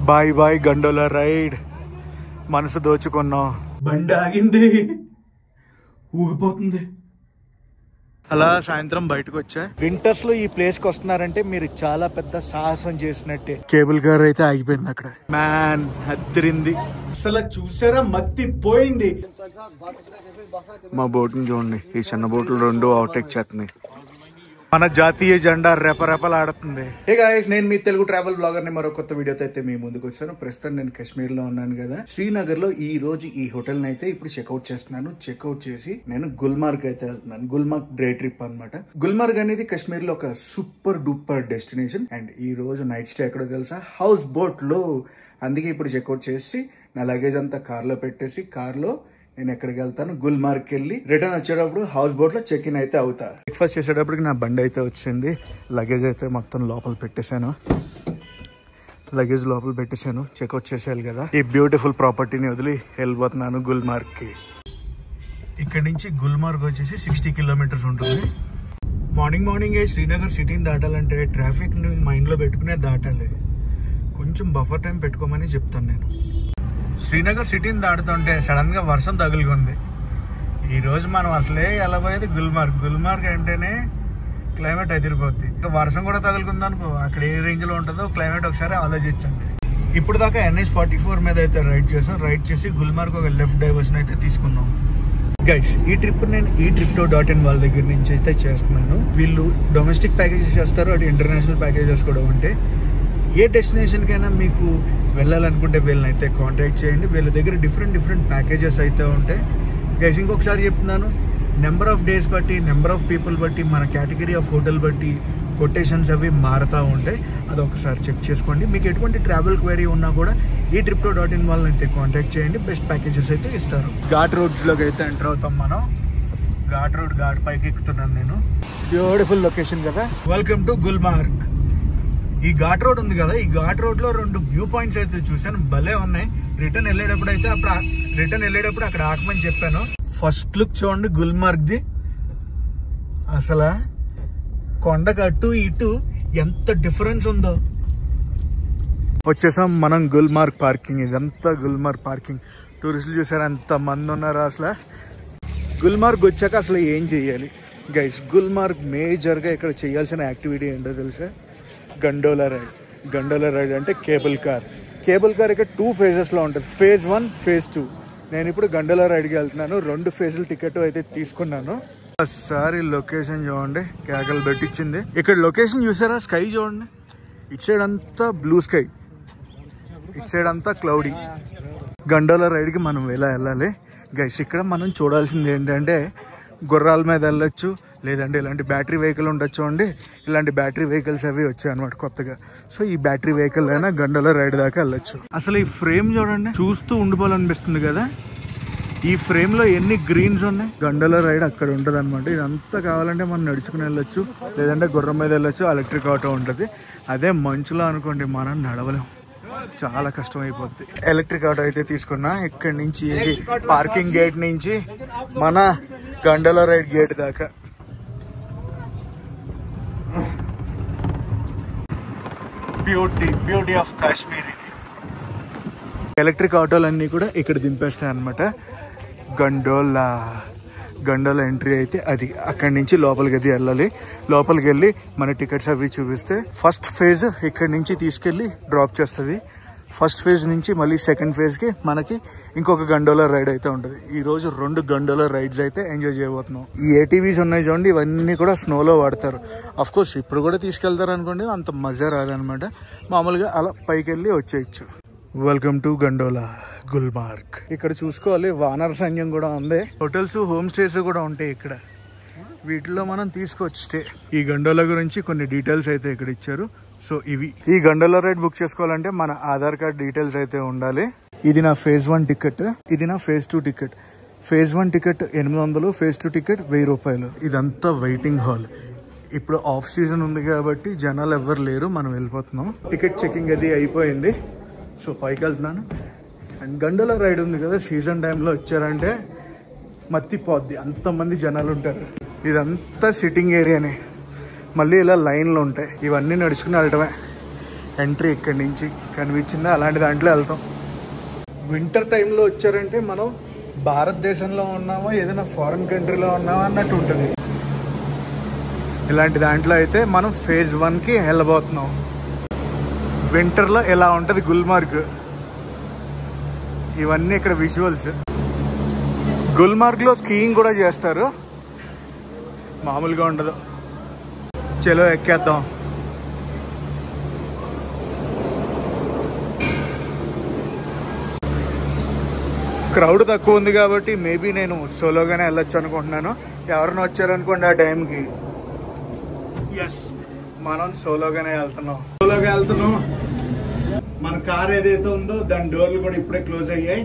Bye bye gondola ride. మనసు దోచుకున్నాం. బండి ఆగింది, ఊగిపోతుంది. అలా సాయంత్రం బయటకు వచ్చా. వింటర్స్ లో ఈ ప్లేస్ కి వస్తున్నారంటే మీరు చాలా పెద్ద సాహసం చేసినట్టే. కేబుల్ కార్ అయితే ఆగిపోయింది అక్కడ. మ్యాన్ అద్దరింది అసలు. చూసారా, మత్తి పోయింది. మా బోట్ ని చూడండి, ఈ చిన్న బోట్లు 2 ఓవర్టేక్ చేస్తున్నాయి. మన జాతీయ జెండా రెపరెపలాడుతుంది. హే గాయ్స్, నేను మీ తెలుగు ట్రావెల్ బ్లాగర్ ని మరో కొత్త వీడియోతో అయితే మీ ముందుకు వచ్చాను. ప్రస్తుతం నేను కాశ్మీర్ లో ఉన్నాను కదా, శ్రీనగర్ లో. ఈ రోజు ఈ హోటల్ ని అయితే ఇప్పుడు చెక్అవుట్ చేస్తున్నాను. చెక్అవుట్ చేసి నేను గుల్మార్గ్ అయితే వెళ్తున్నాను. గుల్మార్గ్ డే ట్రిప్ అనమాట. గుల్మార్గ్ అనేది కాశ్మీర్ లో ఒక సూపర్ డూపర్ డెస్టినేషన్. అండ్ ఈ రోజు నైట్ స్టే ఎక్కడో తెలుసా? హౌస్ బోట్ లో. అందుకే ఇప్పుడు చెక్అవుట్ చేసి నా లగేజ్ అంతా కార్ లో పెట్టేసి, కార్ లో నేను ఎక్కడికి వెళ్తాను, గుల్మార్గ్ వెళ్ళి రిటర్న్ వచ్చేటప్పుడు హౌస్ బోట్ లో చెక్ ఇన్ అయితే అవుతా. బ్రేక్ఫాస్ట్ చేసేటప్పటికి నా బండి అయితే వచ్చింది. లగేజ్ అయితే మొత్తం లోపల పెట్టేశాను. చెక్అవుట్ చేసేయాలి కదా. ఈ బ్యూటిఫుల్ ప్రాపర్టీని వదిలి వెళ్ళిపోతున్నాను గుల్మార్గ్ కి. ఇక్కడ నుంచి గుల్మార్గ్ వచ్చేసి 60 కిలోమీటర్స్ ఉంటుంది. మార్నింగ్ శ్రీనగర్ సిటీని దాటాలంటే ట్రాఫిక్ ని మైండ్ లో పెట్టుకునే దాటాలి. కొంచెం బఫర్ టైం పెట్టుకోమని చెప్తాను నేను. శ్రీనగర్ సిటీని దాటుతుంటే సడన్ గా వర్షం తగులుకుంది. ఈ రోజు మనం అసలే వెళ్ళబోయేది గుల్మార్గ్ అంటేనే క్లైమేట్ ఎదిరిపోద్ది. ఇంకా వర్షం కూడా తగులుకుంది అనుకో, అక్కడ ఏ రేంజ్ లో ఉంటుందో క్లైమేట్ ఒకసారి ఆలోచించండి. ఇప్పుడు దాకా NH-44 మీద అయితే రైడ్ చేసాం. రైడ్ చేసి గుల్మార్గ్ ఒక లెఫ్ట్ డైవర్షన్ అయితే తీసుకున్నాం. గైస్, ఈ ట్రిప్ నేను eTripto.in వాళ్ళ దగ్గర నుంచి అయితే చేస్తున్నాను. వీళ్ళు డొమెస్టిక్ ప్యాకేజెస్ చేస్తారు, అటు ఇంటర్నేషనల్ ప్యాకేజెస్ కూడా ఉంటాయి. ఏ డెస్టినేషన్ కైనా మీకు వెళ్ళాలనుకుంటే వీళ్ళని అయితే కాంటాక్ట్ చేయండి. వీళ్ళ దగ్గర డిఫరెంట్ ప్యాకేజెస్ అయితే ఉంటాయి. గైస్, ఇంకొకసారి చెప్తున్నాను, నెంబర్ ఆఫ్ డేస్ బట్టి, నెంబర్ ఆఫ్ పీపుల్ బట్టి, మన కేటగిరీ ఆఫ్ హోటల్ బట్టి కొటేషన్స్ అవి మారుతూ ఉంటాయి. అదొకసారి చెక్ చేసుకోండి. మీకు ఎటువంటి ట్రావెల్ క్వైరీ ఉన్నా కూడా eTripto.in వాళ్ళని అయితే కాంటాక్ట్ చేయండి. బెస్ట్ ప్యాకేజెస్ అయితే ఇస్తారు. ఘాట్ రోడ్స్లోకి అయితే ఎంటర్ అవుతాం మనం. ఘాట్ పైకి ఎక్కుతున్నాను నేను. బ్యూటిఫుల్ లొకేషన్ కదా. Welcome to Gulmarg. ఈ ఘాట్ రోడ్ ఉంది కదా, ఈ ఘాట్ రోడ్ లో 2 వ్యూ పాయింట్స్ అయితే చూసాను, భలే ఉన్నాయి. రిటర్న్ వెళ్ళేటప్పుడు అక్కడ ఆకమని చెప్పాను. ఫస్ట్ లుక్ చూడండి గుల్మార్గ్ ది. అసలు కొండకు అటు ఇటు ఎంత డిఫరెన్స్ ఉందో. వచ్చేసాం మనం గుల్మార్గ్ పార్కింగ్. ఇదంతా గుల్మార్గ్ పార్కింగ్. టూరిస్టులు చూసారు ఎంత మంది ఉన్నారు. అసలు గుల్మార్గ్ వచ్చాక అసలు ఏం చెయ్యాలి గైస్? గుల్మార్గ్ మేజర్గా ఇక్కడ చేయాల్సిన యాక్టివిటీ ఏంటో తెలుసా? గండోలా రైడ్ అంటే కేబుల్ కార్ ఇక్కడ 2 phases-లో ఉంటుంది. phase 1, phase 2. నేను ఇప్పుడు గండోలా రైడ్కి వెళ్తున్నాను. 2 phases టికెట్ అయితే తీసుకున్నాను. ఒకసారి లొకేషన్ చూడండి, కేకలు పెట్టించింది. ఇక్కడ లొకేషన్ చూసారా? స్కై చూడండి, ఇటు సైడ్ అంతా బ్లూ స్కై, ఇటు సైడ్ అంతా క్లౌడీ. గండోలా రైడ్కి మనం ఎలా వెళ్ళాలి గైస్? ఇక్కడ మనం చూడాల్సింది ఏంటంటే, గుర్రాల మీద వెళ్ళొచ్చు, లేదంటే ఇలాంటి బ్యాటరీ వెహికల్ ఉండొచ్చు అండి. ఇలాంటి బ్యాటరీ వెహికల్స్ అవి వచ్చాయి అనమాట కొత్తగా. సో ఈ బ్యాటరీ వెహికల్ అయినా గండోలా రైడ్ దాకా వెళ్ళొచ్చు. అసలు ఈ ఫ్రేమ్ చూడండి, చూస్తూ ఉండిపోవాలనిపిస్తుంది కదా. ఈ ఫ్రేమ్ లో ఎన్ని గ్రీన్స్ ఉన్నాయి. గండోలా రైడ్ అక్కడ ఉంటుంది అనమాట. ఇదంతా కావాలంటే మనం నడుచుకుని వెళ్ళొచ్చు, లేదంటే గుర్రం మీద వెళ్ళొచ్చు. ఎలక్ట్రిక్ ఆటో ఉంటుంది. అదే మంచులో అనుకోండి, మనం నడవలేం, చాలా కష్టం అయిపోద్ది. ఎలక్ట్రిక్ ఆటో అయితే తీసుకున్నా. ఇక్కడి నుంచి పార్కింగ్ గేట్ నుంచి మన గండోలా రైడ్ గేట్ దాకా. బ్యూటీ ఆఫ్ కాశ్మీర్ ఇది. ఎలక్ట్రిక్ ఆటోలన్నీ కూడా ఇక్కడ దింపేస్తాయి అనమాట. గండోలా ఎంట్రీ అయితే అది. అక్కడి నుంచి లోపలికి అది వెళ్ళాలి. లోపలికి వెళ్ళి మన టికెట్స్ అవి చూపిస్తే ఫస్ట్ ఫేజ్ ఇక్కడి నుంచి తీసుకెళ్ళి డ్రాప్ చేస్తుంది. ఫస్ట్ ఫేజ్ నుంచి మళ్ళీ సెకండ్ ఫేజ్కి మనకి ఇంకొక గండోలా రైడ్ అయితే ఉంటుంది. ఈ రోజు 2 గండోలా రైడ్స్ అయితే ఎంజాయ్ చేయబోతున్నాం. ఈ ATVs ఉన్నాయి చూడండి, ఇవన్నీ కూడా స్నోలో వాడతారు. అఫ్ కోర్స్ ఇప్పుడు కూడా తీసుకెళ్తారు అనుకోండి, అంత మజా రాదనమాట. మామూలుగా అలా పైకి వెళ్ళి వచ్చేయచ్చు. Welcome to gondola Gulmarg. ఇక్కడ చూసుకోవాలి, వానర సైన్యం కూడా ఉంది. హోటల్స్, హోమ్ స్టేస్ కూడా ఉంటాయి ఇక్కడ. వీటిలో మనం తీసుకోవచ్చు స్టే. ఈ గండోలా గురించి కొన్ని డీటెయిల్స్ అయితే ఇక్కడ ఇచ్చారు. సో ఇవి. ఈ గండోలా రైడ్ బుక్ చేసుకోవాలంటే మన ఆధార్ కార్డ్ డీటెయిల్స్ అయితే ఉండాలి. ఇది నా phase 1 టికెట్, ఇది నా phase 2 ticket. phase 1 ticket 800, phase 2 ticket 1000 రూపాయలు. ఇదంతా వెయిటింగ్ హాల్. ఇప్పుడు ఆఫ్ సీజన్ ఉంది కాబట్టి జనాలు ఎవ్వరు లేరు, మనం వెళ్ళిపోతున్నాం. టికెట్ చెకింగ్ అది అయిపోయింది. సో పైకి వెళ్తున్నాను. అండ్ గండోలా రైడ్ ఉంది కదా, సీజన్ టైంలో వచ్చారంటే మత్తిపోద్ది, అంతమంది జనాలు ఉంటారు. ఇదంతా సిట్టింగ్ ఏరియానే. మళ్ళీ ఇలా లైన్లు ఉంటాయి, ఇవన్నీ నడుచుకుని వెళ్ళటమే. ఎంట్రీ ఇక్కడి నుంచి కనిపించిందా, అలాంటి దాంట్లో వెళ్తాం. వింటర్ టైంలో వచ్చారంటే మనం భారతదేశంలో ఉన్నామో ఏదైనా ఫారిన్ కంట్రీలో ఉన్నామో అన్నట్టు ఉంటుంది. ఇలాంటి దాంట్లో అయితే మనం ఫేజ్ 1కి వెళ్ళబోతున్నాం. వింటర్లో ఎలా ఉంటుంది గుల్మార్గ్. ఇవన్నీ ఇక్కడ విజువల్స్. గుల్మార్గ్లో స్కీయింగ్ కూడా చేస్తారు, మామూలుగా ఉండదు. చలో ఎక్కేద్దాం. క్రౌడ్ తక్కువ ఉంది కాబట్టి మేబీ నేను సోలోగానే వెళ్ళొచ్చు అనుకుంటున్నాను. ఎవరైనా వచ్చారనుకోండి ఆ టైంకి, ఎస్ మనం సోలోగానే వెళ్తున్నాం. మన కార్ ఏదైతే ఉందో దాని డోర్లు కూడా ఇప్పుడే క్లోజ్ అయ్యాయి.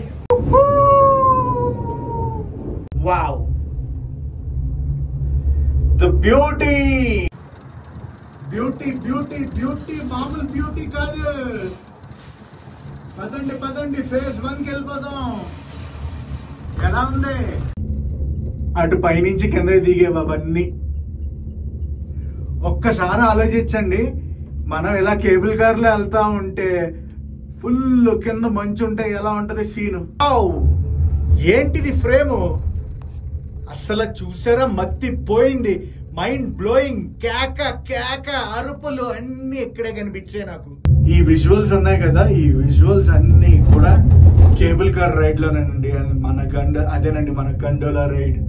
Wow, the beauty beauty beauty beauty మామూలు బ్యూటీ కాదు. పదండి పదండి, ఫేజ్ 1కి వెళ్ళిపోదాం. ఎలా ఉంది? అటు పైనుంచి కింద దిగే అవన్నీ ఒక్కసారి ఆలోచించండి. మనం ఇలా కేబుల్ కార్లో వెళ్తా ఉంటే ఫుల్ కింద మంచు ఉంటే ఎలా ఉంటది సీను. ఏంటిది ఫ్రేము, అసలు చూసారా? మత్తి పోయింది, మైండ్ బ్లోయింగ్. కేక కేక అరుపులు అన్ని ఇక్కడే కనిపించాయి నాకు. ఈ విజువల్స్ ఉన్నాయి కదా, ఈ విజువల్స్ అన్ని కూడా కేబుల్ కార్ రైడ్ లోనేనండి. అదేనండి మన gondola ride.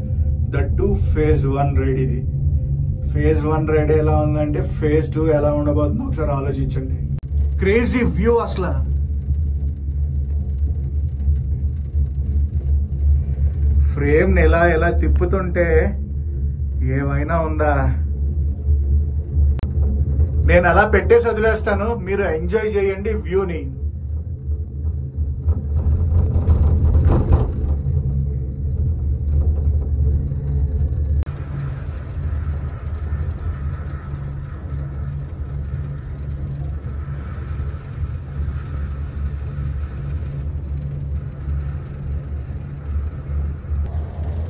That to phase 1 ride. ఇది ఫేజ్ 1 రైడ్ ఎలా ఉందంటే ఫేజ్ 2 ఎలా ఉండబోతుందో ఒకసారి ఆలోచించండి. క్రేజీ వ్యూ అసలు. ఫ్రేమ్ ఎలా తిప్పుతుంటే ఏమైనా ఉందా? నేను అలా పెట్టేసి వదిలేస్తాను, మీరు ఎంజాయ్ చేయండి వ్యూని.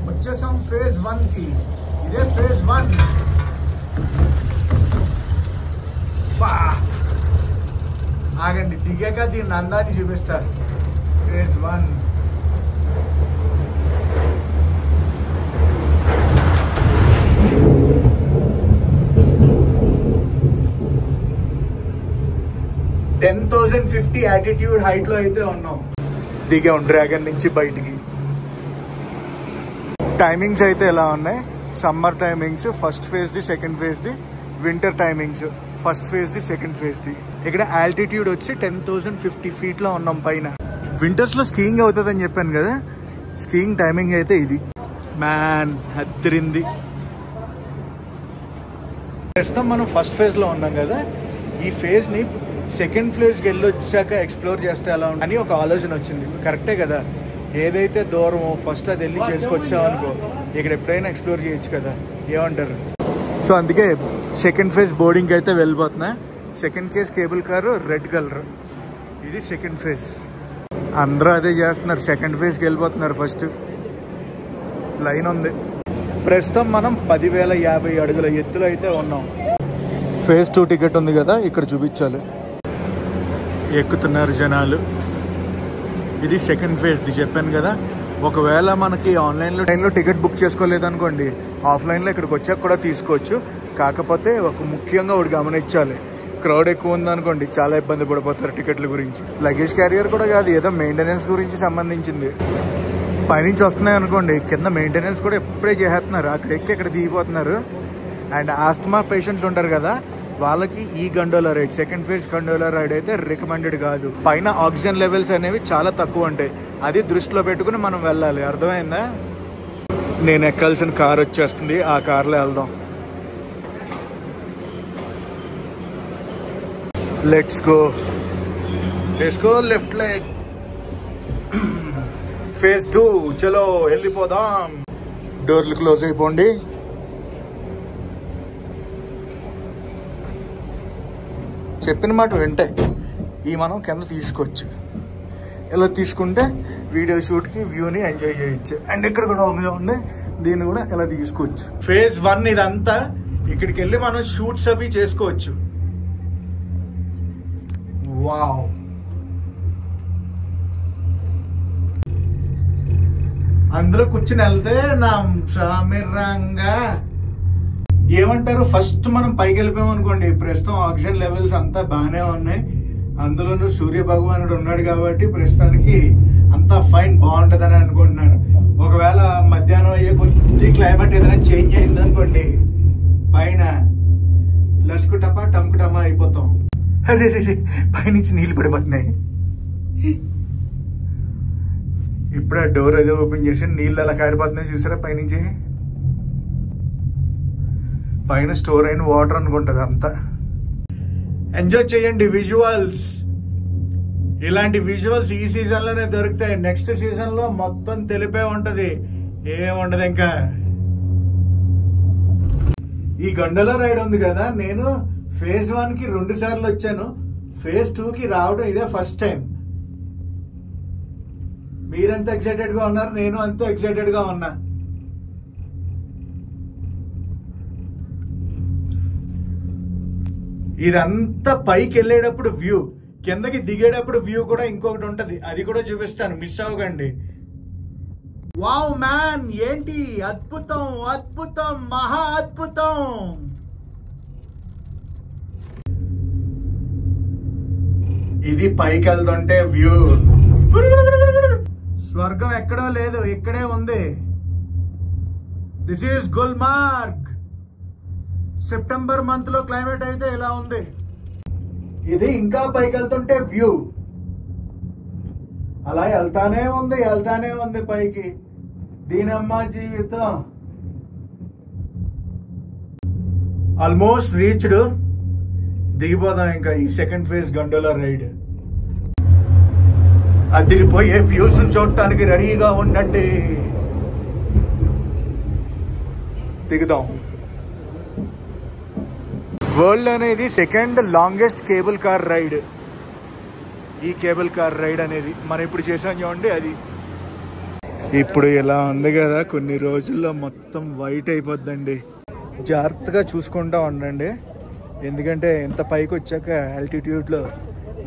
వచ్చేసాం ఫేజ్ 1కి. ఇదే ఫేజ్ 1. ఆగండి, దిగాక దీన్ని అందాన్ని చూపిస్తా. ఫేజ్ 1. $10,050 యాటిట్యూడ్ హైట్ లో అయితే ఉన్నాం. దిగాం డ్రాగన్ నుంచి బయటికి. టైమింగ్స్ అయితే ఎలా ఉన్నాయి? సమ్మర్ టైమింగ్స్ ఫస్ట్ ఫేజ్ది, సెకండ్ ఫేజ్ది. వింటర్ టైమింగ్స్ ఫస్ట్ ఫేజ్ది, సెకండ్ ఫేజ్ది. ఇక్కడ ఆల్టిట్యూడ్ వచ్చి 10,050 feet లో ఉన్నాం పైన. వింటర్స్ లో స్కీయింగ్ అవుతుందని చెప్పాను కదా, స్కీయింగ్ టైమింగ్ అయితే ఇది. మ్యాన్ హద్రింది. ప్రస్తుతం మనం ఫస్ట్ ఫేజ్ లో ఉన్నాం కదా, ఈ ఫేజ్ ని సెకండ్ ఫేజ్కి వెళ్ళొచ్చాక ఎక్స్ప్లోర్ చేస్తే ఎలా ఉంటుంది అని ఒక ఆలోచన వచ్చింది. కరెక్టే కదా, ఏదైతే దూరమో ఫస్ట్ అది వెళ్ళి చేసుకొచ్చాం అనుకో, ఇక్కడ ఎప్పుడైనా ఎక్స్ప్లోర్ చేయొచ్చు కదా. ఏమంటారు? సో అందుకే సెకండ్ ఫేజ్ బోర్డింగ్ అయితే వెళ్ళిపోతున్నా. Second phase cable car red colour, ఇది సెకండ్ ఫేజ్. అందరూ అదే చేస్తున్నారు, సెకండ్ ఫేజ్కి వెళ్ళిపోతున్నారు. ఫస్ట్ లైన్ ఉంది. ప్రస్తుతం మనం 10,050 అడుగుల ఎత్తులో అయితే ఉన్నాం. ఫేజ్ 2 టికెట్ ఉంది కదా, ఇక్కడ చూపించాలి. ఎక్కుతున్నారు జనాలు. ఇది సెకండ్ ఫేజ్ది చెప్పాను కదా. ఒకవేళ మనకి ఆన్లైన్లో టికెట్ బుక్ చేసుకోలేదనుకోండి, ఆఫ్లైన్లో ఇక్కడికి వచ్చాక కూడా తీసుకోవచ్చు. కాకపోతే ఒక ముఖ్యంగా ఒకటి గమనించాలి, క్రౌడ్ ఎక్కువ ఉందనుకోండి చాలా ఇబ్బంది పడిపోతారు టికెట్ల గురించి. లగేజ్ క్యారియర్ కూడా కాదు, ఏదో మెయింటెనెన్స్ గురించి సంబంధించింది. పైనుంచి వస్తున్నాయి అనుకోండి, కింద మెయింటెనెన్స్ కూడా ఎప్పుడే చేస్తున్నారు. అక్కడ ఎక్కి ఇక్కడ దిగిపోతున్నారు. అండ్ ఆస్తమా పేషెంట్స్ ఉంటారు కదా, వాళ్ళకి ఈ gondola ride, second phase gondola ride అయితే రికమెండెడ్ కాదు. పైన ఆక్సిజన్ లెవెల్స్ అనేవి చాలా తక్కువ ఉంటాయి. అది దృష్టిలో పెట్టుకుని మనం వెళ్ళాలి. అర్థమైందా? నేను ఎక్కాల్సిన కార్ వచ్చేస్తుంది, ఆ కార్లో వెళ్దాం. Let's go left leg. Phase 2 చలో వెళ్ళిపోదాం. డోర్లు క్లోజ్ అయిపోండి. చెప్పిన మాట వింటే ఈ మనం కింద తీసుకోవచ్చు. ఇలా తీసుకుంటే వీడియో షూట్కి వ్యూని ఎంజాయ్ చేయొచ్చు. అండ్ ఇక్కడ కూడా ఉంది, దీన్ని కూడా ఇలా తీసుకోవచ్చు. ఫేజ్ 1 ఇదంతా. ఇక్కడికి వెళ్ళి మనం షూట్స్ అవి చేసుకోవచ్చు. వావ్, అందులో కూర్చుని వెళ్తే నా సామిరంగా ఏమంటారు, ఫస్ట్ మనం పైకి వెళ్ళిపోయామనుకోండి, ప్రస్తుతం ఆక్సిజన్ లెవెల్స్ అంతా బాగానే ఉన్నాయి, అందులోనూ సూర్య భగవానుడు ఉన్నాడు కాబట్టి ప్రస్తుతానికి అంతా ఫైన్, బాగుంటుందని అనుకుంటున్నాను. ఒకవేళ మధ్యాహ్నం అయ్యే కొద్ది క్లైమేట్ ఏదైనా చేంజ్ అయింది అనుకోండి, పైన లస్కుటపా టంకుటమా అయిపోతాం. అరే రే, పైనుంచి నీళ్ళు పడిపోతున్నాయి. ఇప్పుడు ఆ డోర్ ఏదో ఓపెన్ చేసి నీళ్ళు అలా కారిపోతున్నాయి చూసారా పైనుంచి. పైన స్టోర్ అయిన వాటర్ అనుకుంటుంది అంతా. ఎంజాయ్ చేయండి విజువల్స్. ఇలాంటి విజువల్స్ ఈ సీజన్ లోనే దొరుకుతాయి. నెక్స్ట్ సీజన్ లో మొత్తం తెలిపే ఉంటది, ఏముండదు. ఇంకా ఈ గండోలా రైడ్ ఉంది కదా, నేను ఫేజ్ 1 కి 2 సార్లు వచ్చాను, ఫేజ్ 2 కి రావడం ఇదే ఫస్ట్ టైం. మీరెంత ఎక్సైటెడ్ గా ఉన్నారు, నేను అంత ఎక్సైటెడ్ గా ఉన్నా. ఇదంతా పైకి వెళ్ళేటప్పుడు వ్యూ, కిందకి దిగేటప్పుడు వ్యూ కూడా ఇంకొకటి ఉంటది, అది కూడా చూపిస్తాను, మిస్ అవ్వకండి. వావ్ మ్యాన్, ఏంటి అద్భుతం, అద్భుతం, మహా అద్భుతం. ఇది పైకి వెళ్తుంటే వ్యూ. స్వర్గం ఎక్కడో లేదు, ఇక్కడే ఉంది. This is Gulmarg. September month లో క్లైమేట్ అయితే ఇలా ఉంది. ఇది ఇంకా పైకి వెళ్తుంటే వ్యూ. అలా వెళ్తానే ఉంది పైకి. దీనమ్మ జీవితం. Almost reached. దిగిపోదాం ఇంకా ఈ సెకండ్ ఫేజ్ గండోలా రైడ్. అదిరిపోయే వ్యూస్ చూడటానికి రెడీగా ఉండండి. దిగుదాం. వరల్డ్ అనేది second longest cable car ride. ఈ కేబుల్ కార్ రైడ్ అనేది మనం ఇప్పుడు చేసాం చూడండి, అది ఇప్పుడు ఇలా ఉంది కదా, కొన్ని రోజుల్లో మొత్తం వైట్ అయిపోద్దండి. జాగ్రత్తగా చూసుకుంటా ఉండండి, ఎందుకంటే ఇంత పైకి వచ్చాక ఆల్టిట్యూడ్లో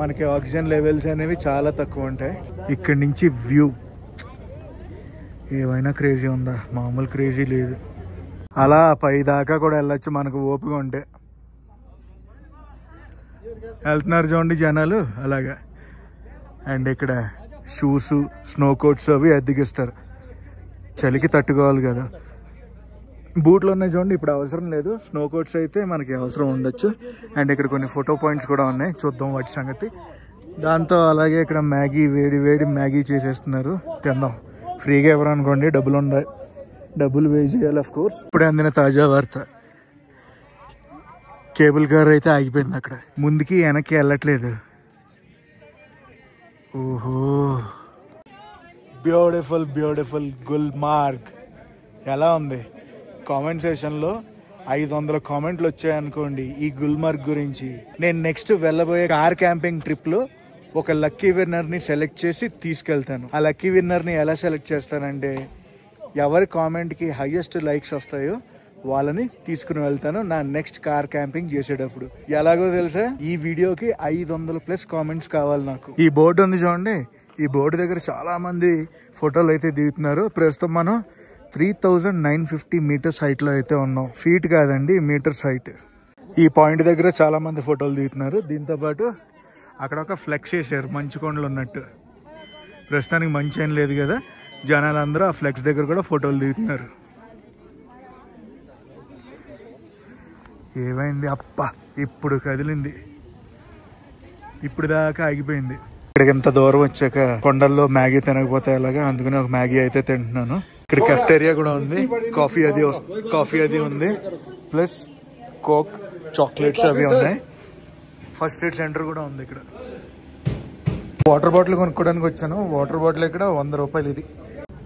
మనకి ఆక్సిజన్ లెవెల్స్ అనేవి చాలా తక్కువ ఉంటాయి. ఇక్కడి నుంచి వ్యూ ఏమైనా క్రేజీ ఉందా, మామూలు క్రేజీ లేదు. అలా పై దాకా కూడా వెళ్ళొచ్చు మనకు ఓపిక ఉంటే. వెళ్తున్నారు చూడండి జనాలు అలాగా. అండ్ ఇక్కడ షూస్, స్నో కోట్స్ అవి అద్దెకిస్తారు, చలికి తట్టుకోవాలి కదా. బూట్లు ఉన్నాయి చూడండి, ఇప్పుడు అవసరం లేదు. స్నో కోట్స్ అయితే మనకి అవసరం ఉండొచ్చు. అండ్ ఇక్కడ కొన్ని ఫోటో పాయింట్స్ కూడా ఉన్నాయి, చూద్దాం వాటి సంగతి. దాంతో అలాగే ఇక్కడ మ్యాగీ, వేడి వేడి మ్యాగీ చేసేస్తున్నారు, తిందాం. ఫ్రీగా ఎవరు అనుకోండి, డబ్బులు ఉన్నాయి, డబ్బులు పే చేయాలి ఆఫ్ కోర్స్. ఇప్పుడే అందిన తాజా వార్త, కేబుల్ కార్ అయితే ఆగిపోయింది అక్కడ, ముందుకి వెనక్కి వెళ్ళట్లేదు. ఓహో, బ్యూటిఫుల్ బ్యూటిఫుల్ గుల్మార్గ్. ఎలా ఉంది? కామెంట్ సెషన్లో 500 కామెంట్లు వచ్చాయనుకోండి ఈ గుల్మార్గ్ గురించి. నేను నెక్స్ట్ వెళ్ళబోయే కార్ క్యాంపింగ్ ట్రిప్లో ఒక లక్కీ విన్నర్ని సెలెక్ట్ చేసి తీసుకెళ్తాను. ఆ లక్కీ విన్నర్ని ఎలా సెలెక్ట్ చేస్తానంటే, ఎవరి కామెంట్కి హైయెస్ట్ లైక్స్ వస్తాయో వాళ్ళని తీసుకుని వెళ్తాను నా నెక్స్ట్ కార్ క్యాంపింగ్ చేసేటప్పుడు. ఎలాగో తెలుసా, ఈ వీడియోకి 500+ కామెంట్స్ కావాలి నాకు. ఈ బోర్డు ఉంది చూడండి, ఈ బోర్డు దగ్గర చాలా మంది ఫోటోలు అయితే దిగుతున్నారు. ప్రస్తుతం మనం 3950 మీటర్స్ హైట్ లో అయితే ఉన్నాం. ఫీట్ కాదండి, మీటర్స్ హైట్. ఈ పాయింట్ దగ్గర చాలా మంది ఫోటోలు దిగుతున్నారు. దీంతో పాటు అక్కడ ఒక ఫ్లెక్స్ వేసారు, మంచు కొండలు ఉన్నట్టు. ప్రస్తుతానికి మంచి ఏం లేదు కదా, జనాలందరూ ఆ ఫ్లెక్స్ దగ్గర కూడా ఫోటోలు దిగుతున్నారు. ఏమైంది అప్ప, ఇప్పుడు కదిలింది, ఇప్పుడు దాకా ఆగిపోయింది. ఇక్కడికి ఎంత దూరం వచ్చాక కొండల్లో మ్యాగీ తినకపోతే ఎలాగా, అందుకని ఒక మ్యాగీ అయితే తింటున్నాను. ఇక్కడ కెఫ్టేరియా కూడా ఉంది, కాఫీ అది ఉంది, ప్లస్ కోక్, చాక్లెట్స్ అవి ఉన్నాయి. ఫస్ట్ ఎయిడ్ సెంటర్ కూడా ఉంది ఇక్కడ. వాటర్ బాటిల్ కొనుక్కోవడానికి వచ్చాను. వాటర్ బాటిల్ ఇక్కడ 100 రూపాయలు. ఇది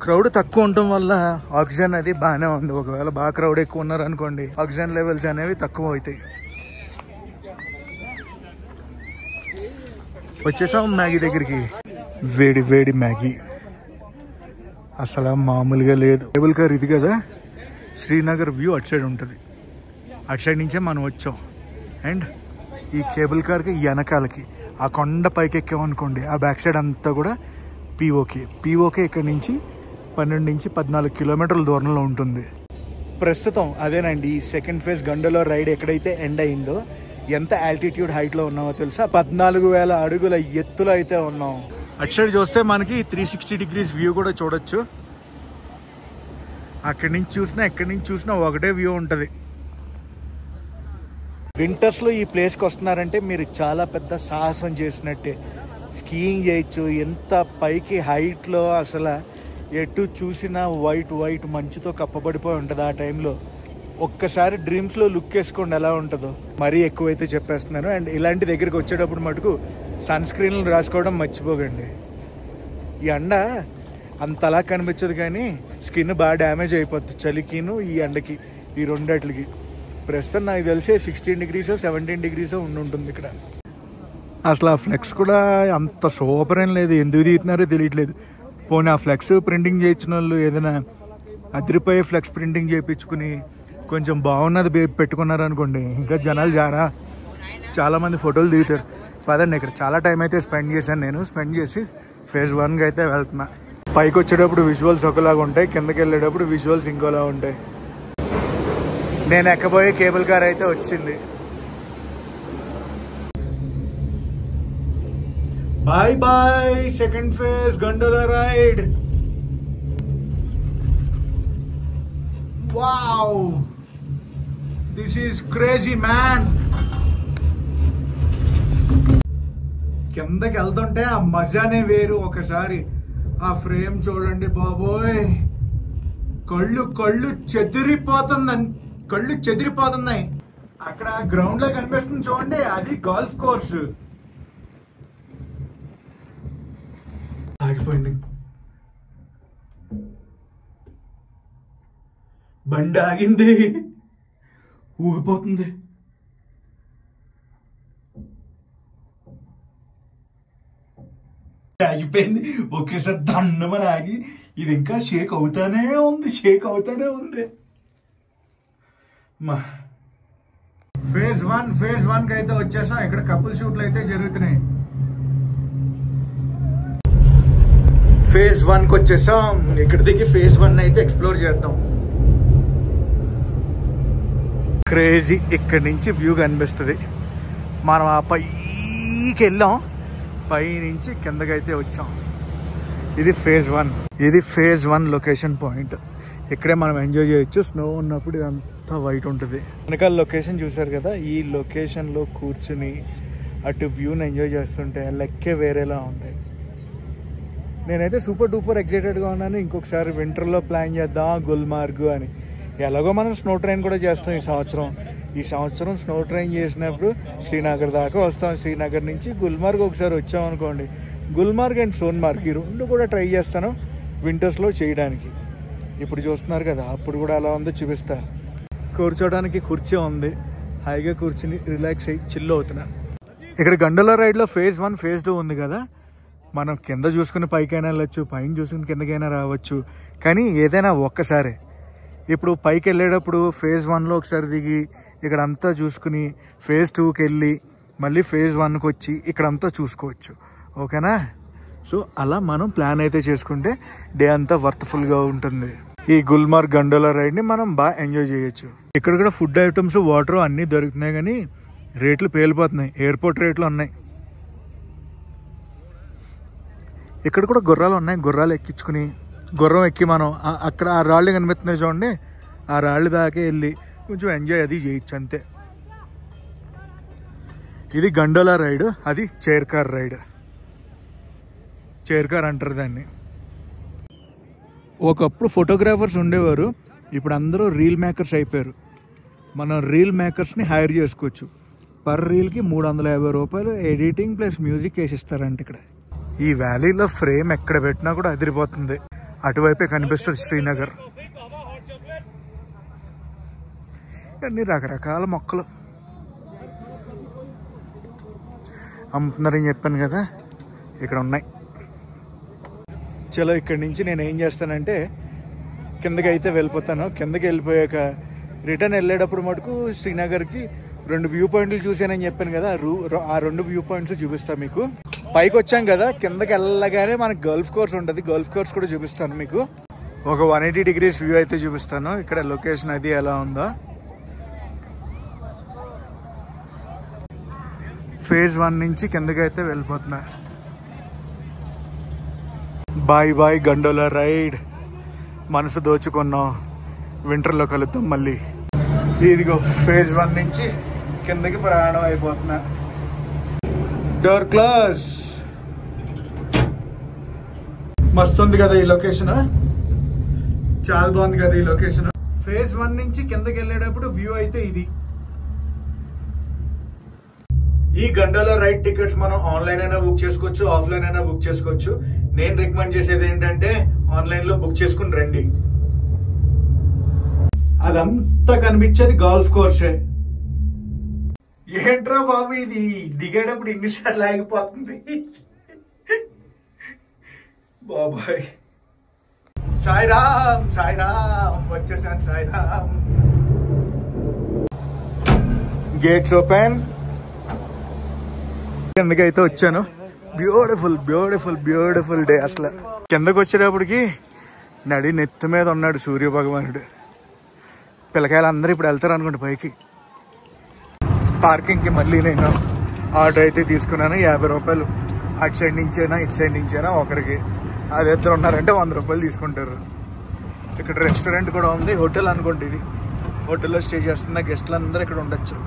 క్రౌడ్ తక్కువ ఉండటం వల్ల ఆక్సిజన్ అది బాగానే ఉంది. ఒకవేళ బాగా క్రౌడ్ ఎక్కువ ఉన్నారు అనుకోండి, ఆక్సిజన్ లెవెల్స్ అనేవి తక్కువ అవుతాయి. వచ్చేసాం మ్యాగీ దగ్గరికి. వేడి వేడి మ్యాగీ అసలు మామూలుగా లేదు. కేబుల్ కార్ ఇది కదా, శ్రీనగర్ వ్యూ అటు సైడ్ ఉంటుంది, అటు సైడ్ నుంచే మనం వచ్చాం. అండ్ ఈ కేబుల్ కార్కి వెనకాలకి ఆ కొండ పైకి ఎక్కామనుకోండి, ఆ బ్యాక్ సైడ్ అంతా కూడా పీఓకే ఇక్కడ నుంచి 12 నుంచి 14 కిలోమీటర్ల దూరంలో ఉంటుంది. ప్రస్తుతం అదేనండి ఈ సెకండ్ ఫేజ్ గండోలా రైడ్ ఎక్కడైతే ఎండ్ అయిందో, ఎంత ఆల్టిట్యూడ్ హైట్లో ఉన్నామో తెలుసా? 14,000 అడుగుల ఎత్తులో అయితే ఉన్నాం. అటు సైడ్ చూస్తే మనకి 360 degrees వ్యూ కూడా చూడొచ్చు. అక్కడి నుంచి చూసినా ఎక్కడి నుంచి చూసినా ఒకటే వ్యూ ఉంటుంది. వింటర్స్లో ఈ ప్లేస్కి వస్తున్నారంటే మీరు చాలా పెద్ద సాహసం చేసినట్టే. స్కీయింగ్ చేయొచ్చు. ఎంత పైకి హైట్లో అసలు ఎటు చూసినా వైట్ మంచుతో కప్పబడిపోయి ఉంటుంది. ఆ టైంలో ఒక్కసారి డ్రీమ్స్లో లుక్ వేసుకోండి ఎలా ఉంటుందో. మరీ ఎక్కువైతే చెప్పేస్తున్నాను. అండ్ ఇలాంటి దగ్గరికి వచ్చేటప్పుడు మటుకు సన్ స్క్రీన్లు రాసుకోవడం మర్చిపోకండి. ఈ ఎండ అంతలా కనిపించదు కానీ స్కిన్ బాగా డ్యామేజ్ అయిపోద్ది చలికిను ఈ ఎండకి, ఈ రెండట్లకి. ప్రస్తుతం నాకు తెలిసే 16 degrees 17 degrees ఉంటుంది ఇక్కడ. అసలు ఆ ఫ్లెక్స్ కూడా అంత సూపర్ ఏం లేదు. ఎందుకు తీస్తున్నారో తెలియట్లేదు. పోనీ ఆ ఫ్లెక్స్ ప్రింటింగ్ చేయించిన వాళ్ళు ఏదైనా అదిరిపోయే ఫ్లెక్స్ ప్రింటింగ్ చేయించుకుని కొంచెం బాగున్నది పెట్టుకున్నారనుకోండి, ఇంకా జనాలు చాలామంది ఫోటోలు దిగుతారు. పదండి, ఇక్కడ చాలా టైం అయితే స్పెండ్ చేశాను నేను. స్పెండ్ చేసి ఫేజ్ 1కి అయితే వెళ్తున్నా. పైకి వచ్చేటప్పుడు విజువల్స్ ఒకలాగా ఉంటాయి, కిందకి వెళ్ళేటప్పుడు విజువల్స్ ఇంకోలా ఉంటాయి. నేను ఎక్కబోయే కేబుల్ కార్ అయితే వచ్చింది. Bye bye second phase gondola ride. Wow, this is crazy man. కిందకి వెళ్తుంటే ఆ మజానే వేరు. ఒకసారి ఆ ఫ్రేమ్ చూడండి బాబోయ్, కళ్ళు చెదిరిపోతున్నాయి. అక్కడ గ్రౌండ్ లో కనిపిస్తుంది చూడండి, అది గోల్ఫ్ కోర్సు. ఆగిపోయింది బండి, ఆగింది, ఊగిపోతుంది. ఆగిపోయింది ఒకేసారి దండమని ఆగి. ఇది ఇంకా షేక్ అవుతానే ఉంది. ఫేజ్ 1 అయితే వచ్చేసాం. ఇక్కడ కపుల్ షూట్లు అయితే జరుగుతున్నాయి. ఫేజ్ 1కి వచ్చేసాం. ఇక్కడ దిగి ఫేజ్ 1 అయితే ఎక్స్ప్లోర్ చేద్దాం. క్రేజీ, ఇక్కడి నుంచి వ్యూ కనిపిస్తుంది. మనం ఆ పైకి వెళ్ళాం, పై నుంచి కిందకైతే వచ్చాం. ఇది ఫేజ్ 1 లొకేషన్ పాయింట్. ఇక్కడే మనం ఎంజాయ్ చేయొచ్చు. స్నో ఉన్నప్పుడు ఇదంతా వైట్ ఉంటుంది. వెనకాల లొకేషన్ చూసారు కదా, ఈ లొకేషన్లో కూర్చుని అటు వ్యూని ఎంజాయ్ చేస్తుంటే లెక్కే వేరేలా ఉంది. నేనైతే సూపర్ డూపర్ ఎక్సైటెడ్గా ఉన్నాను. ఇంకొకసారి వింటర్లో ప్లాన్ చేద్దాం గుల్మార్గ్ అని. ఎలాగో మనం స్నో ట్రైన్ కూడా చేస్తాం ఈ సంవత్సరం స్నో ట్రైన్ చేసినప్పుడు శ్రీనగర్ దాకా వస్తాం. శ్రీనగర్ నుంచి గుల్మార్గ్ ఒకసారి వచ్చామనుకోండి, గుల్మార్గ్ అండ్ సోన్మార్గ్ ఈ రెండు కూడా ట్రై చేస్తాను వింటర్స్లో చేయడానికి. ఇప్పుడు చూస్తున్నారు కదా, అప్పుడు కూడా అలా ఉందో చూపిస్తా. కూర్చోడానికి కుర్చీ ఉంది, హాయిగా కూర్చుని రిలాక్స్ అయ్యి చిల్ అవుతున్నా. ఇక్కడ గండోలా రైడ్లో ఫేజ్ 1 ఫేజ్ 2 ఉంది కదా. మనం కింద చూసుకుని పైకైనా వెళ్ళొచ్చు, పైన చూసుకుని కిందకైనా రావచ్చు. కానీ ఏదైనా ఒక్కసారి ఇప్పుడు పైకి వెళ్ళేటప్పుడు ఫేజ్ 1లో ఒకసారి దిగి ఇక్కడ అంతా చూసుకుని ఫేజ్ 2కి వెళ్ళి మళ్ళీ ఫేజ్ 1కి వచ్చి ఇక్కడంతా చూసుకోవచ్చు. ఓకేనా? సో అలా మనం ప్లాన్ అయితే చేసుకుంటే డే అంతా వర్త్ఫుల్గా ఉంటుంది. ఈ గుల్మార్గ్ గండోలా రైడ్ని మనం బాగా ఎంజాయ్ చేయొచ్చు. ఇక్కడ కూడా ఫుడ్ ఐటమ్స్, వాటర్ అన్నీ దొరుకుతున్నాయి కానీ రేట్లు పేలిపోతున్నాయి. ఎయిర్పోర్ట్ రేట్లు ఉన్నాయి. ఇక్కడ కూడా గుర్రాలు ఉన్నాయి. గుర్రాలు ఎక్కించుకుని గుర్రం ఎక్కి మనం అక్కడ ఆ రాళ్ళు కనిపిస్తున్నాయి చూడండి, ఆ రాళ్ళు దాకా వెళ్ళి కొంచెం ఎంజాయ్ అది చేయొచ్చు అంతే. ఇది గండోలా రైడ్, అది chair car ride. Chair car అంటారు దాన్ని. ఒకప్పుడు ఫోటోగ్రాఫర్స్ ఉండేవారు, ఇప్పుడు అందరూ రీల్ మేకర్స్ అయిపోయారు. మనం రీల్ మేకర్స్ని హైర్ చేసుకోవచ్చు. పర్ రీల్కి 350 రూపాయలు ఎడిటింగ్ ప్లస్ మ్యూజిక్ వేసిస్తారంట. ఇక్కడ ఈ వ్యాలీలో ఫ్రేమ్ ఎక్కడ పెట్టినా కూడా అదిరిపోతుంది. అటువైపే కనిపిస్తుంది శ్రీనగర్. అన్ని రకరకాల మొక్కలు అమ్ముతున్నారని చెప్పాను కదా, ఇక్కడ ఉన్నాయి. చలో ఇక్కడి నుంచి నేను ఏం చేస్తానంటే కిందకి అయితే వెళ్ళిపోతాను. కిందకి వెళ్ళిపోయాక రిటర్న్ వెళ్ళేటప్పుడు మటుకు శ్రీనగర్కి 2 వ్యూ పాయింట్లు చూసానని చెప్పాను కదా, ఆ 2 వ్యూ పాయింట్స్ చూపిస్తా మీకు. పైకి వచ్చాం కదా, కిందకి వెళ్ళగానే మనకి గల్ఫ్ కోర్స్ ఉంటుంది. గల్ఫ్ కోర్స్ కూడా చూపిస్తాను మీకు. ఒక 180 డిగ్రీస్ వ్యూ అయితే చూపిస్తాను. ఇక్కడ లొకేషన్ అది ఎలా ఉందో. ఫేజ్ 1 నుంచి కిందకి అయితే వెళ్ళిపోతున్నా. Bye bye gondola ride. మనసు దోచుకున్నాం, వింటర్లో కలుద్దాం మళ్ళీ. ఇదిగో ఫేజ్ 1 నుంచి కిందకి ప్రయాణం అయిపోతున్నా. Door close. మస్తు ఉంది కదా ఈ లొకేషన్, చాలా బాగుంది కదా ఈ లొకేషన్. ఫేజ్ 1 నుంచి కిందకి వెళ్ళేటప్పుడు వ్యూ అయితే ఇది. ఈ గండోలా రైడ్ టికెట్స్ మనం ఆన్లైన్ అయినా బుక్ చేసుకోవచ్చు, ఆఫ్లైన్ అయినా బుక్ చేసుకోవచ్చు. నేను రికమెండ్ చేసేది ఏంటంటే ఆన్లైన్ లో బుక్ చేసుకుని రండి. అదంతా కనిపించేది గోల్ఫ్ కోర్సే. ఏంట్రా బాబు ఇది దిగేటప్పుడు ఇన్నిసార్లు ఆగిపోతుంది బాబాయ్. సాయిరామ్ సాయిరామ్ వచ్చేసాను. సాయిరామ్. Gates open. కిందకైతే వచ్చాను. Beautiful beautiful beautiful day. అసలు కిందకు వచ్చేటప్పటికి నడి నెత్తి మీద ఉన్నాడు సూర్య భగవానుడు. పిల్లకాయలు అందరూ ఇప్పుడు వెళ్తారు అనుకోండి పైకి. పార్కింగ్కి మళ్ళీ నేను ఆటో అయితే తీసుకున్నాను. 50 రూపాయలు. అటు సైడ్ నుంచైనా ఇటు సైడ్ నుంచైనా ఒకరికి. అది ఇద్దరు ఉన్నారంటే 100 రూపాయలు తీసుకుంటారు. ఇక్కడ రెస్టారెంట్ కూడా ఉంది. హోటల్ అనుకోండి ఇది. హోటల్లో స్టే చేస్తున్న గెస్ట్లు అందరూ ఇక్కడ ఉండొచ్చు.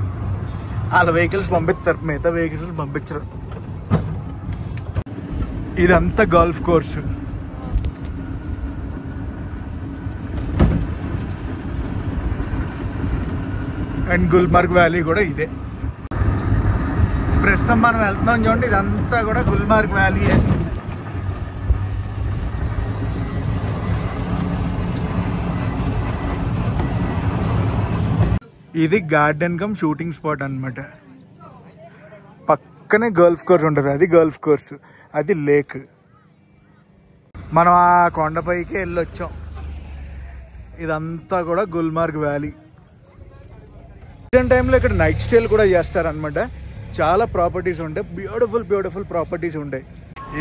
వాళ్ళ వెహికల్స్ పంపిస్తారు, మిగతా వెహికల్స్ పంపించరు. ఇదంతా golf course. And Gulmarg valley కూడా ఇదే. ప్రస్తుతం మనం వెళ్తున్నాం చూడండి, ఇదంతా కూడా గుల్మార్గ్ వ్యాలీ. ఇది గార్డెన్ కమ్ షూటింగ్ స్పాట్ అన్నమాట. పక్కనే గోల్ఫ్ కోర్స్ ఉంటుంది. అది గోల్ఫ్ కోర్స్, అది లేక్. మనం ఆ కొండపైకి వెళ్ళొచ్చాం. ఇదంతా కూడా గుల్మార్గ్ వ్యాలీ. టైంలో ఇక్కడ నైట్ స్టేలు కూడా చేస్తారనమాట. చాలా ప్రాపర్టీస్ ఉంటాయి, బ్యూటిఫుల్ బ్యూటిఫుల్ ప్రాపర్టీస్ ఉంటాయి.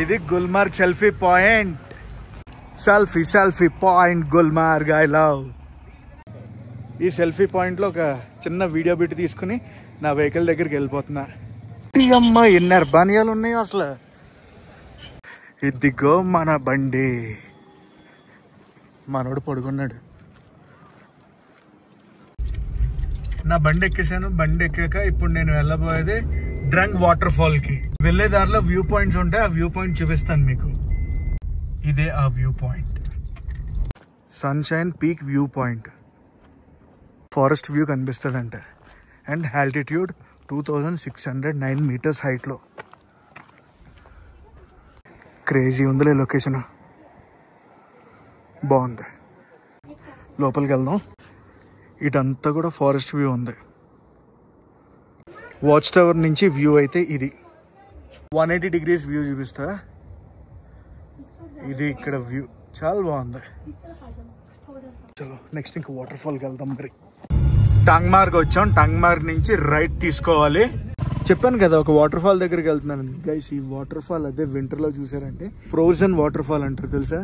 ఇది Gulmarg selfie point. Selfie point Gulmarg. I love. ఈ సెల్ఫీ పాయింట్లో ఒక చిన్న వీడియో బిట్ తీసుకుని నా వెహికల్ దగ్గరికి వెళ్ళిపోతున్నా. అమ్మ ఎన్ని అర్బానియాలు ఉన్నాయి అసలు. ఇదిగో మన బండి. మనోడు పడుకున్నాడు. నా బండి ఎక్కేసాను. బండి ఎక్కాక ఇప్పుడు నేను వెళ్ళబోయేది డ్రంగ్ వాటర్ ఫాల్ కి. వెళ్లే దారిలో వ్యూ పాయింట్స్ ఉంటాయి. ఆ వ్యూ పాయింట్ చూపిస్తాను మీకు. ఇదే ఆ view point, sunshine peak view point. Forest view కనిపిస్తుందంట. అండ్ ఆల్టిట్యూడ్ 2609 meters హైట్లో. క్రేజీ ఉందిలే లొకేషన్, బాగుంది. లోపలికి వెళ్దాం. ఇటంతా కూడా ఫారెస్ట్ వ్యూ ఉంది. వాచ్ టవర్ నుంచి వ్యూ అయితే ఇది 180 degrees వ్యూ చూపిస్తా. ఇది ఇక్కడ వ్యూ చాలా బాగుంది. చలో నెక్స్ట్ ఇంకా వాటర్ ఫాల్కి వెళ్దాం. మరి టంగ్మార్గ్ వచ్చాం. టంగ్మార్గ్ నుంచి రైట్ తీసుకోవాలి. చెప్పాను కదా ఒక వాటర్ ఫాల్ దగ్గరికి వెళ్తున్నాను గైస్. ఈ వాటర్ ఫాల్ అదే వింటర్ లో చూసారంటే ఫ్రోజన్ వాటర్ ఫాల్ అంటారు తెలుసా.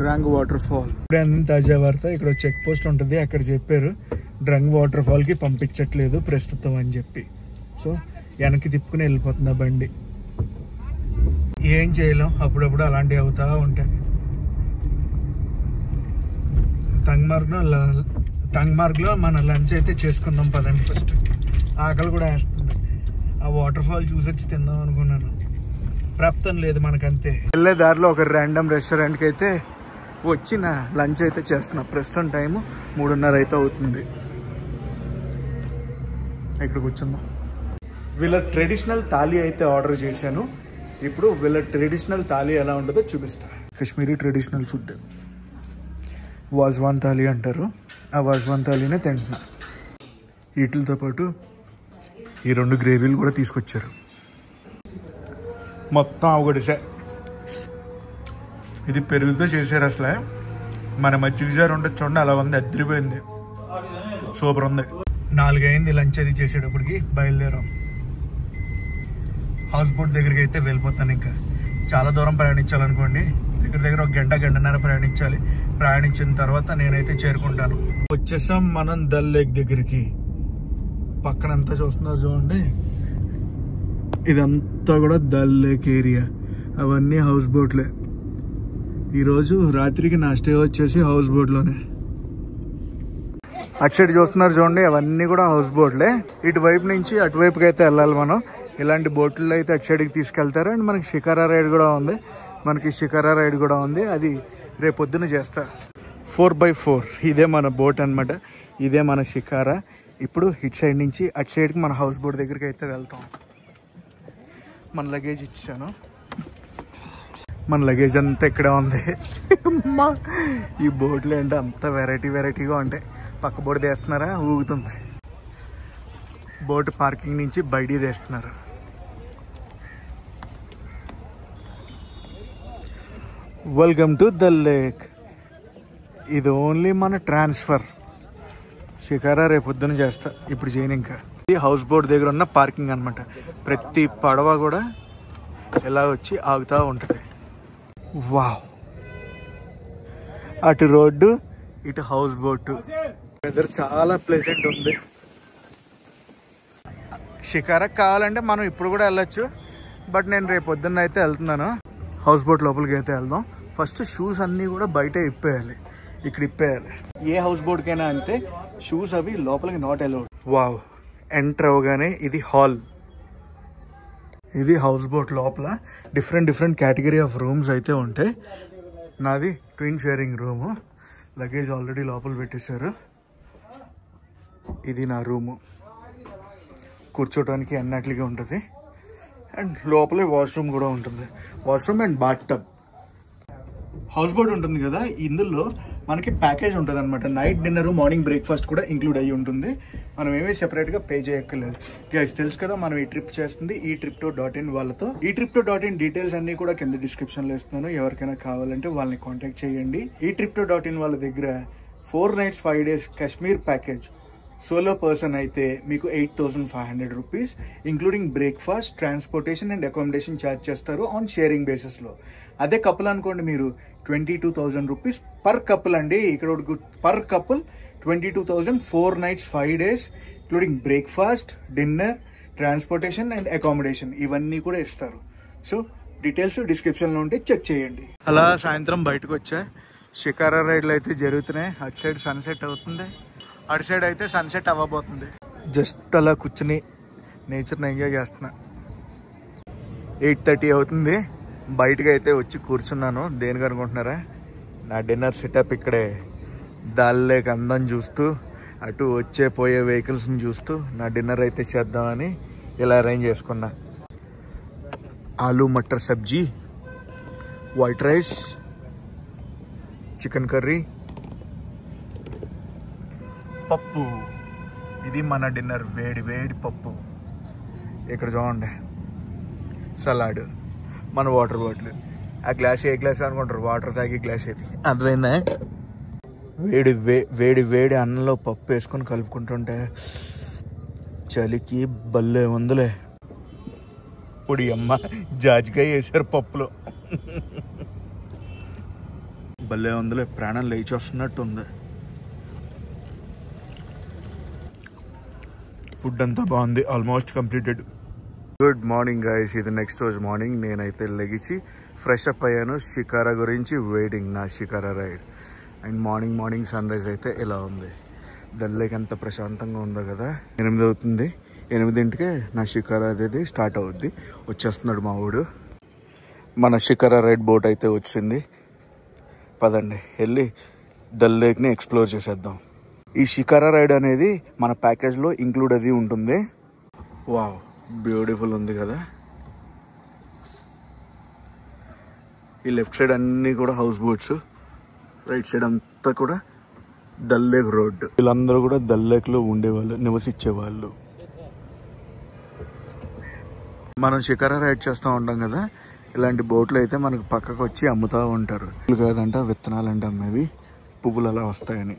డ్రంగ్ వాటర్ ఫాల్. ఇప్పుడే తాజా వార్త. ఇక్కడ చెక్ పోస్ట్ ఉంటుంది. అక్కడ చెప్పారు డ్రంగ్ వాటర్ ఫాల్ కి పంపించట్లేదు ప్రస్తుతం అని చెప్పి. సో వెనక్కి తిప్పుకుని వెళ్ళిపోతుంది ఆ బండి. ఏం చేయలేం, అప్పుడప్పుడు అలాంటివి అవుతా ఉంటాయి. టంగ్మార్గ్ లో మన లంచ్ అయితే చేసుకుందాం పదండి. ఫస్ట్ ఆకలి కూడా వేస్తుంది. ఆ వాటర్ ఫాల్ చూసొచ్చి తిందాం అనుకున్నాను. ప్రాప్తం లేదు మనకంతే. వెళ్ళే దారిలో ఒక ర్యాండమ్ రెస్టారెంట్కి అయితే వచ్చి నా లంచ్ అయితే చేస్తున్నా. ప్రస్తుతం టైము 3:30 అయితే అవుతుంది. ఇక్కడ కూర్చుందాం. వీళ్ళ ట్రెడిషనల్ థాలీ అయితే ఆర్డర్ చేశాను. ఇప్పుడు వీళ్ళ ట్రెడిషనల్ థాలీ ఎలా ఉంటుందో చూపిస్తా. కాశ్మీరీ ట్రెడిషనల్ ఫుడ్ వాజ్వాన్ థాలీ అంటారు. ఆ వాజ్వాన్ థాలీనే తింటున్నా. వీటితో పాటు ఈ 2 గ్రేవీలు కూడా తీసుకొచ్చారు. మొత్తం అవగడిసే. ఇది పెరుగుతో చేశారు. అసలే మన మజ్జిగ జారు ఉండొచ్చు చూడండి, అలా ఉంది. అద్దరిపోయింది, సూపర్ ఉంది. 4 అయింది లంచ్ అది చేసేటప్పటికి. బయలుదేరాం. హౌస్ బోట్ దగ్గరికి అయితే వెళ్ళిపోతాను. ఇంకా చాలా దూరం ప్రయాణించాలనుకోండి, దగ్గర ఒక గంటన్నర ప్రయాణించాలి. ప్రయాణించిన తర్వాత నేనైతే చేరుకుంటాను. వచ్చేసాం మనం దల్ లేక్ దగ్గరికి. పక్కనంతా చూస్తున్నారు చూడండి, ఇదంతా కూడా దల్ లేక్ ఏరియా. అవన్నీ హౌస్ బోట్లే. ఈరోజు రాత్రికి నా స్టే వచ్చేసి హౌస్ బోట్లోనే. అటు సైడ్ చూస్తున్నారు చూడండి, అవన్నీ కూడా హౌస్ బోట్లే. ఇటువైపు నుంచి అటువైపుకి అయితే వెళ్ళాలి మనం. ఇలాంటి బోట్లు అయితే అటు సైడ్కి తీసుకెళ్తారు. అండ్ మనకి షికారా రైడ్ కూడా ఉంది. అది రేపు పొద్దున చేస్తా. 4x4 ఇదే మన బోట్ అనమాట. ఇదే మన షికారా. ఇప్పుడు ఇటు సైడ్ నుంచి అటు సైడ్కి మన హౌస్ బోట్ దగ్గరికి అయితే వెళ్తాం. మన లగేజ్ ఇచ్చాను. మన లగేజ్ అంతా ఇక్కడే ఉంది. ఈ బోట్లు ఏంటో అంత వెరైటీగా ఉంటాయి. పక్క బోట్ తీస్తున్నారా, ఊగుతుంది. బోట్ పార్కింగ్ నుంచి బయటికి తీస్తున్నారు. Welcome to Dal lake. ఇది ఓన్లీ మన ట్రాన్స్ఫర్. షికారా రేపు పొద్దున చేస్తా, ఇప్పుడు చేయను. ఇంకా ఇది హౌస్ బోట్ దగ్గర ఉన్న పార్కింగ్ అనమాట. ప్రతి పడవ కూడా ఎలా వచ్చి ఆగుతూ ఉంటుంది. వావ్, అటు రోడ్డు, ఇటు హౌస్ బోట్. వెదర్ చాలా ప్లెజెంట్ ఉంది. షికారా కావాలంటే మనం ఇప్పుడు కూడా వెళ్ళొచ్చు, బట్ నేను రేపు పొద్దున్న అయితే వెళ్తున్నాను. హౌస్ బోట్ లోపలికి అయితే వెళ్దాం. ఫస్ట్ షూస్ అన్నీ కూడా బయట ఇప్పేయాలి, ఇక్కడ ఇప్పేయాలి. ఏ హౌస్ బోట్కైనా అంతే, షూస్ అవి లోపలికి నాట్ అలౌడ్. వావ్, ఎంటర్ అవ్వగానే ఇది హాల్. ఇది హౌస్ బోట్ లోపల డిఫరెంట్ కేటగిరీ ఆఫ్ రూమ్స్ అయితే ఉంటాయి. నాది twin sharing room. Luggage already లోపల పెట్టేశారు. ఇది నా రూము. కూర్చోటానికి అన్నట్లుగా ఉంటుంది. అండ్ లోపలే వాష్రూమ్ కూడా ఉంటుంది. Washroom and bathtub. Houseboat ఉంటుంది కదా, ఇందులో మనకి ప్యాకేజ్ ఉంటుంది అనమాట. నైట్ డిన్నర్, మార్నింగ్ బ్రేక్ఫాస్ట్ కూడా ఇంక్లూడ్ అయ్యి ఉంటుంది. మనం ఏమీ సెపరేట్గా పే చేయక్కర్లేదు. గైస్ తెలుసు కదా, మనం ఈ ట్రిప్ చేస్తుంది ఈ Tripto.in వాళ్ళతో. ఈ Tripto.in డీటెయిల్స్ అన్ని కూడా కింద డిస్క్రిప్షన్లో ఇస్తున్నాను. ఎవరికైనా కావాలంటే వాళ్ళని కాంటాక్ట్ చేయండి. ఈ Tripto.in వాళ్ళ దగ్గర 4 nights 5 days Kashmir package solo person అయితే మీకు 8,500 rupees, including breakfast, transportation and accommodation charge చేస్తారు ఆన్ షేరింగ్ బేసిస్లో. అదే కపుల్ అనుకోండి మీరు, 22,000 రూపీస్ పర్ కపుల్ అండి. ఇక్కడ per couple 22,000, 4 nights 5 days, including breakfast, dinner, transportation and accommodation ఇవన్నీ కూడా ఇస్తారు. సో డీటెయిల్స్ డిస్క్రిప్షన్లో ఉంటే చెక్ చేయండి. అలా సాయంత్రం బయటకు వచ్చా. షికారా రైడ్లు అయితే జరుగుతున్నాయి. అటు సైడ్ సన్సెట్ అవుతుంది, అటు సైడ్ అయితే సన్సెట్ అవ్వబోతుంది. జస్ట్ అలా కూర్చుని నేచర్ని ఎంజాయ్ చేస్తున్నా. 8:30 అవుతుంది. బయటకు అయితే వచ్చి కూర్చున్నాను. దేనికి అనుకుంటున్నారా, నా డిన్నర్ సెటప్ ఇక్కడే. దల్ లేక్ అందం చూస్తూ, అటు వచ్చే పోయే వెహికల్స్ని చూస్తూ నా డిన్నర్ అయితే చేద్దామని ఇలా అరేంజ్ చేసుకున్నా. ఆలూ మటర్ సబ్జీ, వైట్ రైస్, చికెన్ కర్రీ, పప్పు. ఇది మన డిన్నర్. వేడి పప్పు. ఇక్కడ చూడండి, సలాడ్, మన వాటర్ బాటిల్. ఆ గ్లాస్ ఏ గ్లాస్ అనుకుంటారు, వాటర్ తాగే గ్లాస్ ఇది. అర్థమైందా? వేడి అన్నంలో పప్పు వేసుకొని కలుపుకుంటుంటే చలికి భలే ఉందిలే. పొడి అమ్మ జాజికాయ వేసారు పప్పులో. భలే ఉందిలే, ప్రాణం లేచి వస్తున్నట్టు ఉంది. ఫుడ్ అంతా బాగుంది, almost completed. Good morning guys. ఇది నెక్స్ట్ రోజు మార్నింగ్. నేనైతే లెగిచి ఫ్రెష్ అప్ అయ్యాను. షికారా గురించి వెయిటింగ్, నా shikara ride. And morning sunrise అయితే ఇలా ఉంది. దల్ లేక్ ఎంత ప్రశాంతంగా ఉందో కదా. 8 అవుతుంది. 8ంటికే నా షికారా అనేది స్టార్ట్ అవుద్ది. వచ్చేస్తున్నాడు మా ఊడు. మన షికారా రైడ్ బోట్ అయితే వచ్చింది. పదండి వెళ్ళి దల్ లేక్ని ఎక్స్ప్లోర్ చేసేద్దాం. ఈ షికారా రైడ్ అనేది మన ప్యాకేజ్లో ఇంక్లూడ్ అది ఉంటుంది. వావ్, బ్యూటిఫుల్ ఉంది కదా. ఈ లెఫ్ట్ సైడ్ అన్నీ కూడా హౌస్ బోట్స్, రైట్ సైడ్ అంతా కూడా దల్ లేక్ రోడ్. వీళ్ళందరూ కూడా దల్ లేక్లో ఉండేవాళ్ళు, నివసించేవాళ్ళు. మనం షికారా రైడ్ చేస్తూ ఉంటాం కదా, ఇలాంటి బోట్లు అయితే మనకు పక్కకు వచ్చి అమ్ముతూ ఉంటారు. కాదంట, విత్తనాలంట అమ్మేవి. పువ్వులు అలా వస్తాయని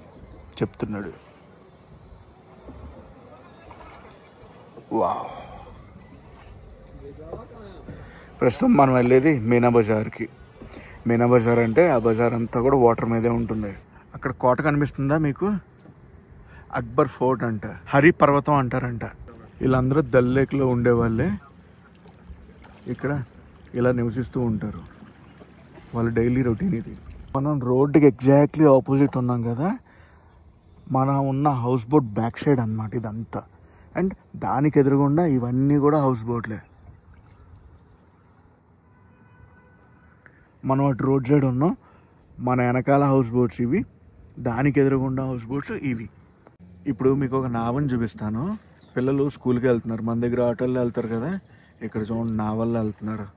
చెప్తున్నాడు. వావ్. ప్రస్తుతం మనం వెళ్ళేది మీనా బజార్కి. మీనా బజార్ అంటే ఆ బజార్ అంతా కూడా వాటర్ మీదే ఉంటుంది. అక్కడ కోట కనిపిస్తుందా మీకు? అక్బర్ ఫోర్ట్ అంట, హరి పర్వతం అంటారంట. వీళ్ళందరూ దల్ లేక్లో ఉండేవాళ్ళే, ఇక్కడ ఇలా నివసిస్తూ ఉంటారు. వాళ్ళ డైలీ రొటీన్ ఇది. మనం రోడ్డుకి ఎగ్జాక్ట్లీ ఆపోజిట్ ఉన్నాం కదా, మనం ఉన్న హౌస్ బోట్ బ్యాక్ సైడ్ అన్నమాట ఇదంతా. అండ్ దానికి ఎదురుగుండా ఇవన్నీ కూడా హౌస్ బోట్లే. మనం అటు రోడ్ సైడ్ ఉన్నాం, మన వెనకాల హౌస్ బోట్స్ ఇవి, దానికి ఎదురుగుండా హౌస్ బోట్స్ ఇవి. ఇప్పుడు మీకు ఒక నావని చూపిస్తాను. పిల్లలు స్కూల్కి వెళ్తున్నారు, మన దగ్గర ఆటోల్లో వెళ్తారు కదా, ఇక్కడ చూడండి నావల్లో వెళ్తున్నారు.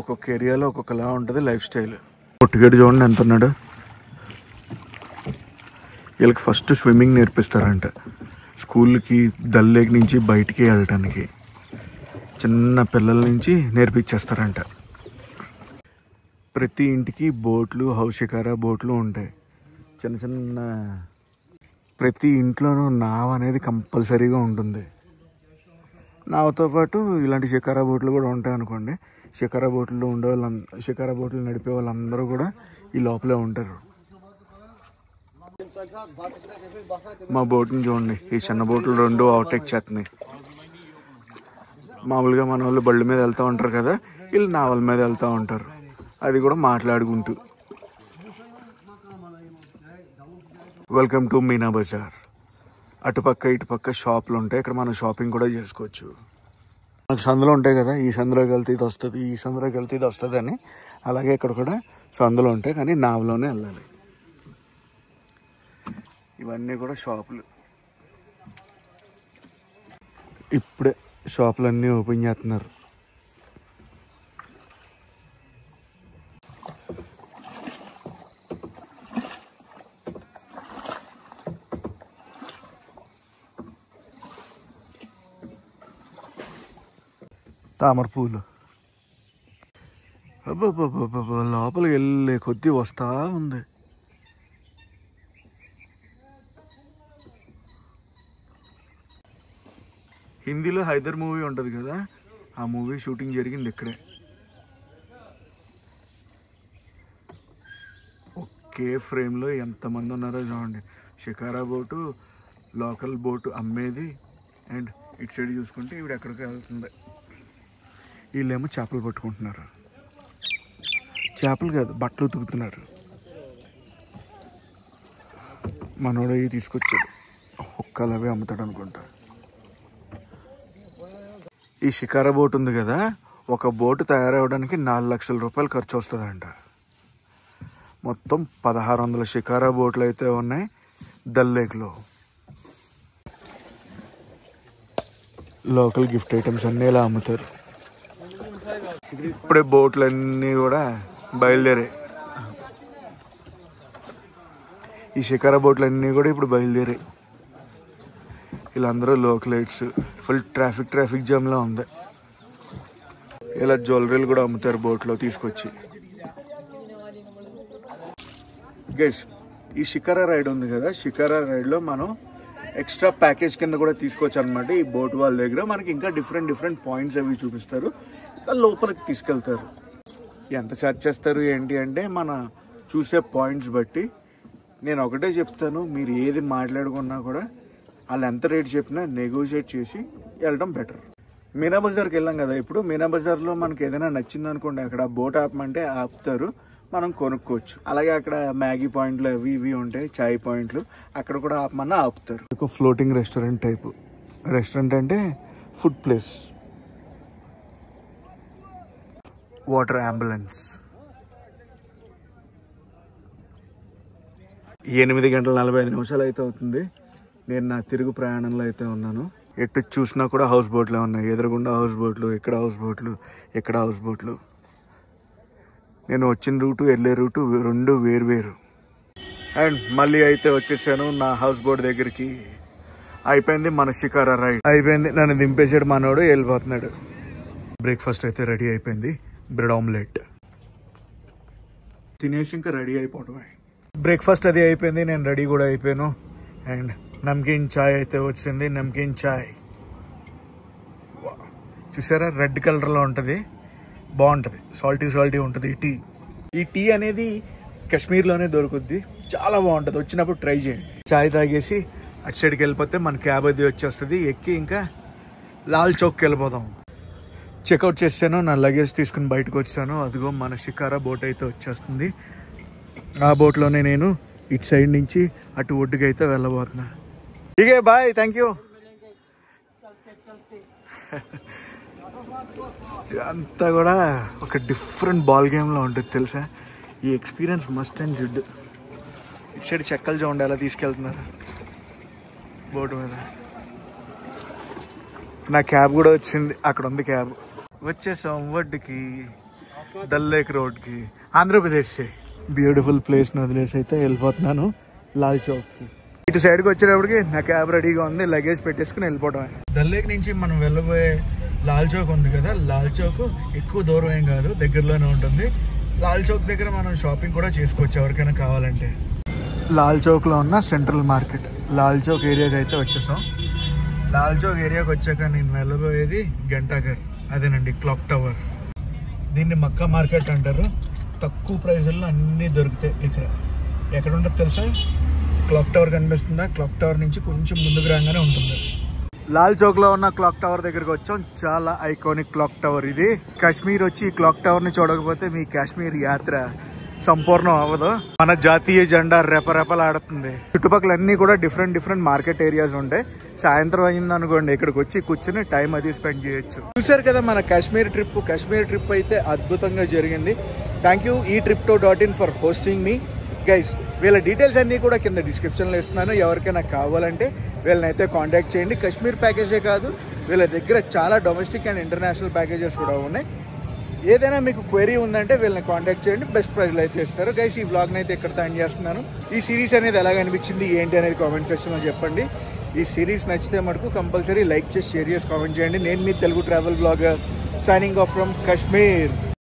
ఒక్కొక్క ఏరియాలో ఒక్కొక్కలా ఉంటుంది లైఫ్ స్టైల్. టికెట్ చూడండి ఎంత ఉన్నాడు. వీళ్ళకి ఫస్ట్ స్విమ్మింగ్ నేర్పిస్తారంట స్కూల్కి, దల్ లేక్ నుంచి బయటికి వెళ్ళటానికి చిన్న పిల్లల నుంచి నేర్పించేస్తారంట. ప్రతి ఇంటికి బోట్లు, హౌస్ షికారా బోట్లు ఉంటాయి చిన్న చిన్న. ప్రతి ఇంట్లోనూ నావ అనేది కంపల్సరీగా ఉంటుంది. నావతో పాటు ఇలాంటి షికారా బోట్లు కూడా ఉంటాయి అనుకోండి. షికారా బోట్లు షికారా బోట్లు నడిపే వాళ్ళందరూ కూడా ఈ లోపలే ఉంటారు. మా బోట్ని చూడండి, ఈ చిన్న బోట్లు రెండు ఓవర్టేక్ చేస్తున్నాయి. మామూలుగా మన వాళ్ళు బళ్ళు మీద వెళ్తూ ఉంటారు కదా, వీళ్ళు నావల మీద వెళ్తూ ఉంటారు, అది కూడా మాట్లాడుకుంటూ. Welcome to Meena Bazaar. అటుపక్క ఇటుపక్క షాపులు ఉంటాయి, ఇక్కడ మనం షాపింగ్ కూడా చేసుకోవచ్చు. మనకు సందులో ఉంటాయి కదా, ఈ సందులోకి వెళ్తే ఇది వస్తుంది, ఈ సందులోకి వెళ్తే ఇది వస్తుంది అని. అలాగే ఇక్కడ కూడా సందులో ఉంటాయి, కానీ నావలోనే వెళ్ళాలి. ఇవన్నీ కూడా షాపులు. ఇప్పుడే షాపులన్నీ ఓపెన్ చేస్తున్నారు. తామర పూలు అబ్బాబ్బాబ్బా, లోపలికి వెళ్ళే కొద్దీ వస్తా ఉంది. హిందీలో హైదర్ మూవీ ఉంటుంది కదా, ఆ మూవీ షూటింగ్ జరిగింది ఇక్కడే. ఒకే ఫ్రేమ్లో ఎంతమంది ఉన్నారో చూడండి. షికారా బోటు, లోకల్ బోటు అమ్మేది, అండ్ ఇటు సైడ్ చూసుకుంటే ఇవి ఎక్కడికి వెళ్తుంది. వీళ్ళేమో చేపలు పట్టుకుంటున్నారు. చేపలు కాదు, బట్టలు ఉతుకుతున్నారు. మనోడు అవి తీసుకొచ్చాడు, ఒక్కలు అవి అమ్ముతాడు అనుకుంటా. ఈ షికారా బోట్ ఉంది కదా, ఒక బోటు తయారవడానికి 4 లక్షల రూపాయలు ఖర్చు వస్తుందంట. మొత్తం 1600 షికారా బోట్లు అయితే ఉన్నాయి దల్ లేక్లో. లోకల్ గిఫ్ట్ ఐటమ్స్ అన్నీ ఇలా అమ్ముతారు. ఇప్పుడే బోట్లన్నీ కూడా బయలుదేరాయి. ఈ షికారా బోట్లన్నీ కూడా ఇప్పుడు బయలుదేరాయి. వీళ్ళందరూ లోకలైట్స్. ఫుల్ ట్రాఫిక్ జామ్లా ఉంది. ఇలా జ్యువెలరీలు కూడా అమ్ముతారు బోట్లో తీసుకొచ్చి. గైస్, ఈ షికారా రైడ్ ఉంది కదా, షికారా రైడ్లో మనం ఎక్స్ట్రా ప్యాకేజ్ కింద కూడా తీసుకోవచ్చు అనమాట. ఈ బోట్ వాళ్ళ దగ్గర మనకి ఇంకా డిఫరెంట్ పాయింట్స్ అవి చూపిస్తారు, లోపలికి తీసుకెళ్తారు. ఎంత ఛార్జ్ చేస్తారు ఏంటి అంటే మన చూసే పాయింట్స్ బట్టి. నేను ఒకటే చెప్తాను, మీరు ఏది మాట్లాడుకున్నా కూడా వాళ్ళు ఎంత రేట్ చెప్పినా నెగోషియేట్ చేసి వెళ్ళడం బెటర్. మీనా బజార్కి వెళ్ళాం కదా, ఇప్పుడు మీనా బజార్లో మనకి ఏదైనా నచ్చింది అనుకోండి, అక్కడ బోట్ ఆపమంటే ఆపుతారు, మనం కొనుక్కోవచ్చు. అలాగే అక్కడ మ్యాగీ పాయింట్లు అవి ఇవి ఉంటాయి, చాయ్ పాయింట్లు, అక్కడ కూడా ఆపమన్నా ఆపుతారు. ఒక ఫ్లోటింగ్ రెస్టారెంట్ టైపు. రెస్టారెంట్ అంటే ఫుడ్ ప్లేస్. Water ambulance. 8:45 అయితే అవుతుంది. నేను నా తిరుగు ప్రయాణంలో అయితే ఉన్నాను. ఎటు చూసినా కూడా హౌస్ బోట్లే ఉన్నాయి. ఎదురుగుండా హౌస్ బోట్లు, ఇక్కడ హౌస్ బోట్లు, ఇక్కడ హౌస్ బోట్లు. నేను వచ్చిన రూటు, వెళ్ళే రూటు రెండు వేరు. అండ్ మళ్ళీ అయితే వచ్చేసాను నా హౌస్ బోట్ దగ్గరికి. అయిపోయింది మన షికారా రైడ్ అయిపోయింది. నన్ను దింపేసాడు మనోడు, వెళ్ళిపోతున్నాడు. బ్రేక్ఫాస్ట్ అయితే రెడీ అయిపోయింది. బ్రెడ్ ఆమ్లెట్ తినేసి ఇంకా రెడీ అయిపోవడమే. బ్రేక్ఫాస్ట్ అది అయిపోయింది, నేను రెడీ కూడా అయిపోయాను. అండ్ నమ్కీన్ చాయ్ అయితే వచ్చింది. నమ్కీన్ చాయ్ చూసారా, రెడ్ కలర్లో ఉంటుంది, బాగుంటుంది, సాల్టీ ఉంటుంది. ఈ టీ అనేది కాశ్మీర్లోనే దొరుకుద్ది, చాలా బాగుంటుంది. వచ్చినప్పుడు ట్రై చేయండి. చాయ్ తాగేసి అటు సైడ్కి వెళ్ళిపోతే మన క్యాబ్ అది వచ్చేస్తుంది. ఎక్కి ఇంకా లాల్ చౌక్కి వెళ్ళిపోదాం. చెక్అవుట్ చేశాను, నా లగేజ్ తీసుకుని బయటకు వచ్చాను. అదిగో మన షికారా బోట్ అయితే వచ్చేస్తుంది. ఆ బోట్లోనే నేను ఇటు సైడ్ నుంచి అటు ఒడ్డుకి అయితే వెళ్ళబోతున్నా. ఇకే బాయ్, థ్యాంక్ యూ. అంతా కూడా ఒక డిఫరెంట్ బాల్ గేమ్లో ఉంటుంది తెలుసా. ఈ ఎక్స్పీరియన్స్ మస్ట్ అండ్ జుడ్. ఇటు సైడ్ చెక్కలు చూడండి ఎలా తీసుకెళ్తున్నారు బోటు మీద. నా క్యాబ్ కూడా వచ్చింది, అక్కడ ఉంది క్యాబ్. వచ్చేసాం ఒడ్డుకి, డల్ లేక్ రోడ్కి, ఆంధ్రప్రదేశ్. బ్యూటిఫుల్ ప్లేస్ని వదిలేసి అయితే వెళ్ళిపోతున్నాను లాల్ చౌక్కి. ఇటు సైడ్కి వచ్చేటప్పటికి నా క్యాబ్ రెడీగా ఉంది, లగేజ్ పెట్టేసుకుని వెళ్ళిపోవడమే. డల్ లేక్ నుంచి మనం వెళ్ళబోయే లాల్ చౌక్ ఉంది కదా, లాల్ చౌక్ ఎక్కువ దూరం ఏం కాదు, దగ్గరలోనే ఉంటుంది. లాల్ చౌక్ దగ్గర మనం షాపింగ్ కూడా చేసుకోవచ్చు ఎవరికైనా కావాలంటే. లాల్ చౌక్లో ఉన్న సెంట్రల్ మార్కెట్, లాల్ చౌక్ ఏరియాకి అయితే వచ్చేసాం. లాల్ చౌక్ ఏరియాకి వచ్చాక నేను వెళ్ళబోయేది ఘంటాఘర్, అదేనండి క్లాక్ టవర్. దీన్ని మక్కా మార్కెట్ అంటారు. తక్కువ ప్రైజుల్లో అన్నీ దొరుకుతాయి ఇక్కడ. ఎక్కడ ఉంటుంది తెలుసా, క్లాక్ టవర్ కనిపిస్తుందా, క్లాక్ టవర్ నుంచి కొంచెం ముందుకు రాగానే ఉంటుంది. లాల్ చౌక్ లో ఉన్న క్లాక్ టవర్ దగ్గరకు వచ్చాం. చాలా ఐకానిక్ క్లాక్ టవర్ ఇది. కాశ్మీర్ వచ్చి ఈ క్లాక్ టవర్ ని చూడకపోతే మీ కాశ్మీర్ యాత్ర సంపూర్ణం అవ్వదు. మన జాతీయ జెండా రెపరెపలాడుతుంది. చుట్టుపక్కల అన్ని కూడా డిఫరెంట్ మార్కెట్ ఏరియాస్ ఉంటాయి. సాయంత్రం అయింది అనుకోండి, ఇక్కడికి వచ్చి కూర్చుని టైం అది స్పెండ్ చేయొచ్చు. చూసారు కదా మన కాశ్మీర్ ట్రిప్ అయితే అద్భుతంగా జరిగింది. Thank you eTripto.in for hosting me guys. వీళ్ళ డీటెయిల్స్ అన్నీ కూడా కింద డిస్క్రిప్షన్లో ఇస్తున్నాను. ఎవరికైనా కావాలంటే వీళ్ళనైతే కాంటాక్ట్ చేయండి. కాశ్మీర్ ప్యాకేజే కాదు, వీళ్ళ దగ్గర చాలా డొమెస్టిక్ అండ్ ఇంటర్నేషనల్ ప్యాకేజెస్ కూడా ఉన్నాయి. ఏదైనా మీకు క్వెరీ ఉందంటే వీళ్ళని కాంటాక్ట్ చేయండి, బెస్ట్ ప్రైస్లో అయితే ఇస్తారు. గైస్ ఈ వ్లాగ్ని అయితే ఇక్కడ ఎండ్ చేస్తున్నాను. ఈ సిరీస్ అనేది ఎలా అనిపించింది ఏంటి అనేది కామెంట్ సెక్షన్లో చెప్పండి. ఈ సిరీస్ నచ్చితే మటుకు కంపల్సరీ లైక్ చేసి షేర్ చేసి కామెంట్ చేయండి. నేను మీ Telugu travel blogger signing off from Kashmir.